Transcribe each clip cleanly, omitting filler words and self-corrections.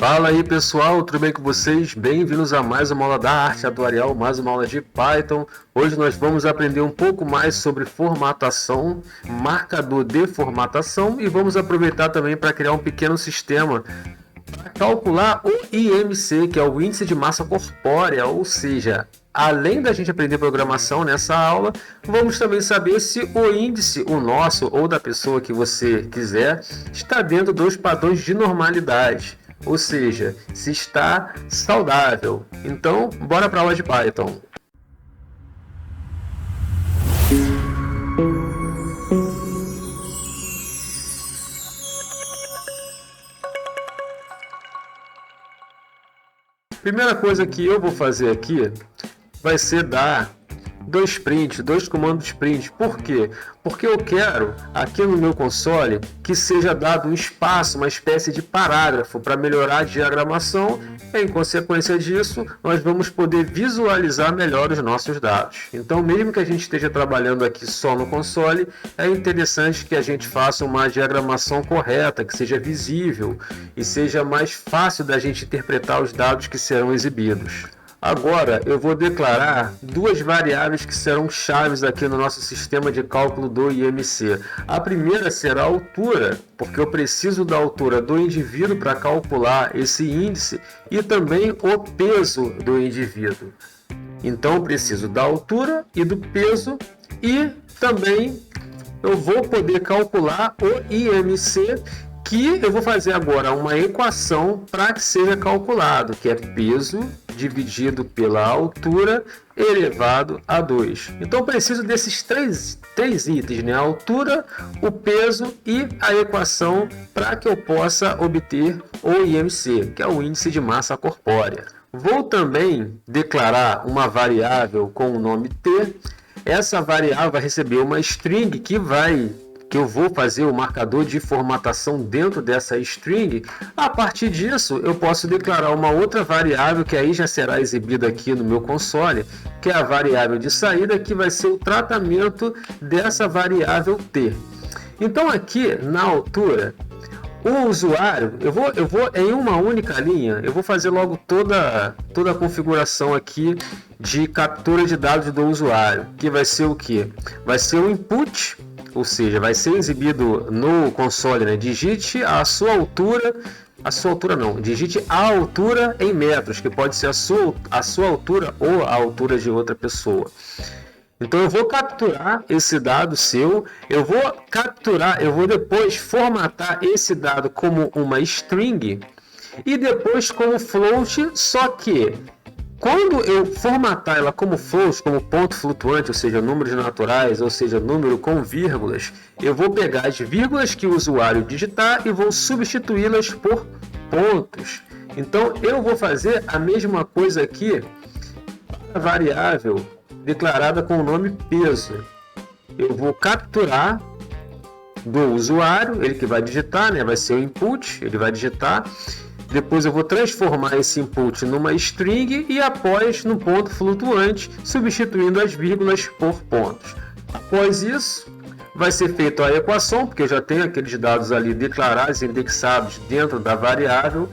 Fala aí pessoal, tudo bem com vocês? Bem-vindos a mais uma aula da arte atuarial, mais uma aula de Python. Hoje nós vamos aprender um pouco mais sobre formatação, marcador de formatação e vamos aproveitar também para criar um pequeno sistema para calcular o IMC, que é o índice de massa corpórea, ou seja, além da gente aprender programação nessa aula, vamos também saber se o índice, o nosso ou da pessoa que você quiser, está dentro dos padrões de normalidade. Ou seja, se está saudável. Então, bora para a aula de Python. Primeira coisa que eu vou fazer aqui vai ser dar dois comandos print. Por quê? Porque eu quero aqui no meu console que seja dado um espaço, uma espécie de parágrafo para melhorar a diagramação e, em consequência disso, nós vamos poder visualizar melhor os nossos dados. Então, mesmo que a gente esteja trabalhando aqui só no console, é interessante que a gente faça uma diagramação correta, que seja visível e seja mais fácil da gente interpretar os dados que serão exibidos. Agora eu vou declarar duas variáveis que serão chaves aqui no nosso sistema de cálculo do IMC. A primeira será a altura, porque eu preciso da altura do indivíduo para calcular esse índice e também o peso do indivíduo. Então eu preciso da altura e do peso e também eu vou poder calcular o IMC, que eu vou fazer agora uma equação para que seja calculado, que é peso dividido pela altura elevado a 2. Então eu preciso desses três itens, né? A altura, o peso e a equação para que eu possa obter o IMC, que é o índice de massa corpórea. Vou também declarar uma variável com o nome T. Essa variável vai receber uma string que eu vou fazer o marcador de formatação dentro dessa string. A partir disso, eu posso declarar uma outra variável que aí já será exibida aqui no meu console, que é a variável de saída, que vai ser o tratamento dessa variável T. Então aqui na altura, o usuário, eu vou em uma única linha, eu vou fazer logo toda a configuração aqui de captura de dados do usuário, que vai ser o que? Vai ser o input, ou seja, vai ser exibido no console, né? Digite digite a altura em metros, que pode ser a sua altura ou a altura de outra pessoa. Então eu vou capturar esse dado seu, eu vou depois formatar esse dado como uma string e depois como float, só que quando eu formatar ela como float, como ponto flutuante, ou seja, números naturais, ou seja, número com vírgulas, eu vou pegar as vírgulas que o usuário digitar e vou substituí-las por pontos. Então eu vou fazer a mesma coisa aqui para a variável declarada com o nome peso. Eu vou capturar do usuário, ele que vai digitar, né? Vai ser o input, ele vai digitar. Depois eu vou transformar esse input numa string e após no ponto flutuante, substituindo as vírgulas por pontos. Após isso, vai ser feita a equação, porque eu já tenho aqueles dados ali declarados, indexados dentro da variável,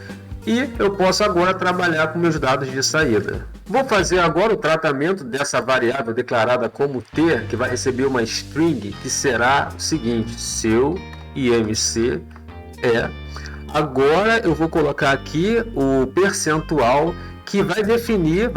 e eu posso agora trabalhar com meus dados de saída. Vou fazer agora o tratamento dessa variável declarada como T, que vai receber uma string, que será o seguinte: seu IMC é. Agora eu vou colocar aqui o percentual que vai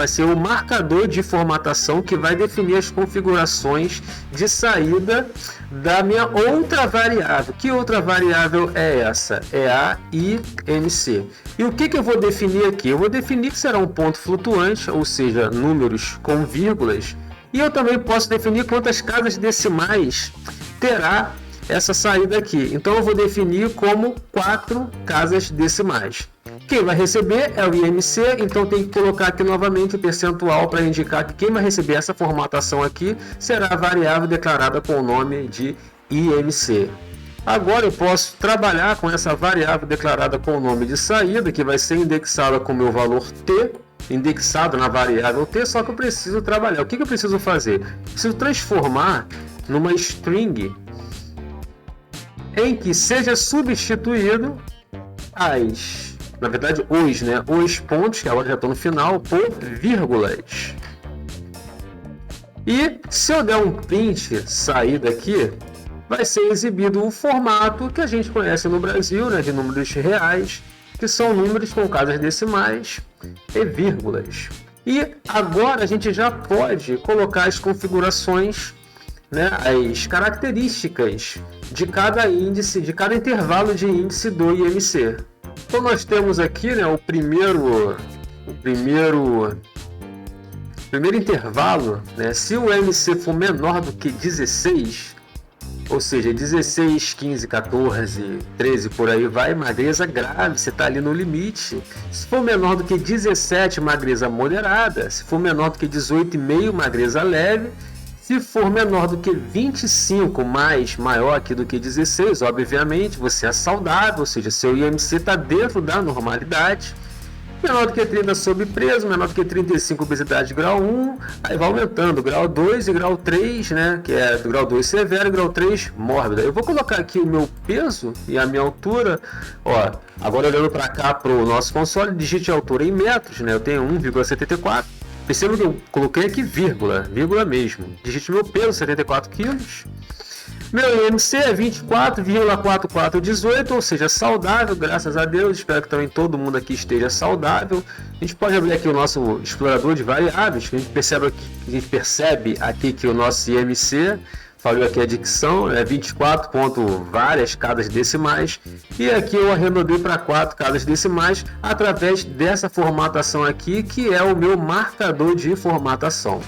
ser o marcador de formatação que vai definir as configurações de saída da minha outra variável. Que outra variável é essa? É a IMC. E o que eu vou definir aqui? Eu vou definir que será um ponto flutuante, ou seja, números com vírgulas. E eu também posso definir quantas casas decimais terá essa saída aqui. Então eu vou definir como 4 casas decimais. Quem vai receber é o IMC, então tem que colocar aqui novamente o percentual para indicar que quem vai receber essa formatação aqui será a variável declarada com o nome de IMC. Agora eu posso trabalhar com essa variável declarada com o nome de saída, que vai ser indexada com o meu valor T, indexado na variável T, só que eu preciso trabalhar. O que eu preciso fazer? Preciso transformar numa string em que seja substituído as na verdade os pontos, que agora já estão no final, por vírgulas. E se eu der um print, sair daqui, vai ser exibido o formato que a gente conhece no Brasil, né, de números reais, que são números com casas decimais e vírgulas. E agora a gente já pode colocar as configurações, né, as características de cada índice, de cada intervalo de índice do IMC. Então nós temos aqui, né, o primeiro intervalo, né, se o IMC for menor do que 16, ou seja, 16, 15, 14, 13, por aí vai, magreza grave, você está ali no limite. Se for menor do que 17, magreza moderada. Se for menor do que 18,5, magreza leve. Se for menor do que 25, maior aqui do que 16, obviamente, você é saudável, ou seja, seu IMC está dentro da normalidade. Menor do que 30, sobrepeso, menor do que 35, obesidade grau 1, aí vai aumentando, grau 2 e grau 3, né, que é do grau 2 severo e grau 3 mórbida. Eu vou colocar aqui o meu peso e a minha altura, ó, agora olhando para cá para o nosso console, digite a altura em metros, né, eu tenho 1,74, perceba que eu coloquei aqui vírgula mesmo, digite meu peso, 74 quilos. Meu IMC é 24,4418, ou seja, saudável, graças a Deus. Espero que também todo mundo aqui esteja saudável. A gente pode abrir aqui o nosso explorador de variáveis, que a gente percebe aqui que o nosso IMC, falou aqui a dicção, é 24 ponto várias casas decimais. E aqui eu arredondei para 4 casas decimais através dessa formatação aqui, que é o meu marcador de formatação.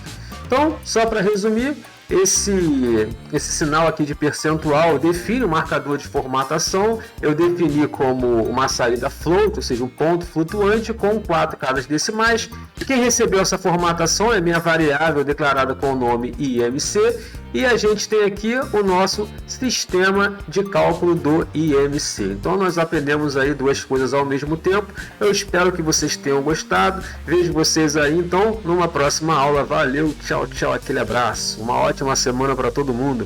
Então, só para resumir, esse sinal aqui de percentual define o marcador de formatação. Eu defini como uma saída float, ou seja, um ponto flutuante com 4 casas decimais. Quem recebeu essa formatação é minha variável declarada com o nome IMC. E a gente tem aqui o nosso sistema de cálculo do IMC. Então nós aprendemos aí duas coisas ao mesmo tempo. Eu espero que vocês tenham gostado. Vejo vocês aí então numa próxima aula. Valeu, tchau, tchau, aquele abraço. Uma ótima semana para todo mundo.